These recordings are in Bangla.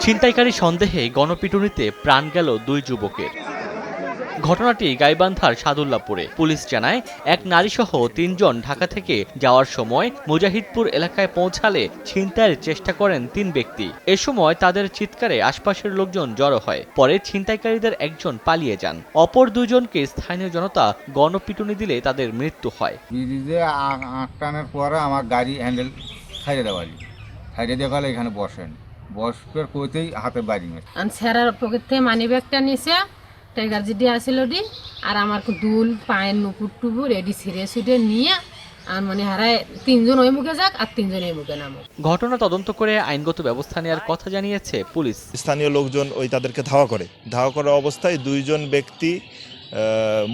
ছিনতাইকারী সন্দেহে গণপিটুনিতে প্রাণ গেল দুই যুবকের। ঘটনাটি গাইবান্ধার সাদুল্লাপুরে। পুলিশ জানায়, এক নারীসহ ৩ জন ঢাকা থেকে যাওয়ার সময় মুজাহিদপুর এলাকায় পৌঁছালে ছিনতাইয়ের চেষ্টা করেন ৩ ব্যক্তি। এ সময় তাদের চিৎকারে আশপাশের লোকজন জড়ো হয়। পরে ছিনতাইকারীদের একজন পালিয়ে যান। অপর দুজনকে স্থানীয় জনতা গণপিটুনি দিলে তাদের মৃত্যু হয়। ব্রিজে আটটানোর পরে আমার গাড়ি হ্যান্ডেল ছাইড়ে দেওয়ালি, ছাইড়ে দেওয়ালে এখানে বসেন, বসবার কইতেই হাতে বাড়ি মেরে স্যারের পকেট থেকে মানি ব্যাগটা নিছে, টাইগার জিডি আসিল ডি, আর আমার দুল পায়ের নুপুর টুপুর এডি ছিঁড়ে ছুটে নিয়ে আর মানে হারায় ৩ জন ওই মুখে যাক আর ৩ জন এই মুখে নামুক। ঘটনা তদন্ত করে আইনগত ব্যবস্থা নেওয়ার কথা জানিয়েছে পুলিশ। স্থানীয় লোকজন তাদেরকে ধাওয়া করা অবস্থায় 2 জন ব্যক্তি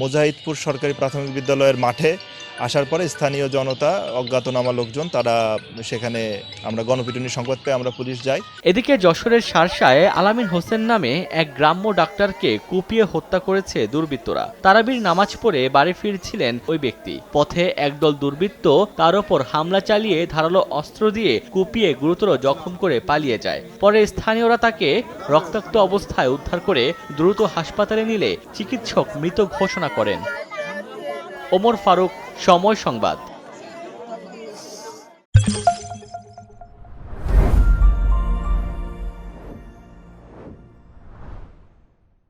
মুজাহিদপুর সরকারি প্রাথমিক বিদ্যালয়ের মাঠে আসার পরে স্থানীয় জনতা, অজ্ঞাতনামা লোকজন, তারা সেখানে আমরা গণপিটুনি সংবাদ পেয়ে আমরা পুলিশ যাই। এদিকে যশোরের শার্শায় আলামিন হোসেন নামে এক গ্রাম্য ডাক্তারকে কুপিয়ে হত্যা করেছে দুর্বৃত্তরা। তারাবির নামাজ পড়ে বাড়ি ফিরছিলেন ওই ব্যক্তি। পথে একদল দুর্বৃত্ত তার ওপর হামলা চালিয়ে ধারালো অস্ত্র দিয়ে কুপিয়ে গুরুতর জখম করে পালিয়ে যায়। পরে স্থানীয়রা তাকে রক্তাক্ত অবস্থায় উদ্ধার করে দ্রুত হাসপাতালে নিলে চিকিৎসক মৃত ঘোষণা করেন। ওমর ফারুক, সময় সংবাদ।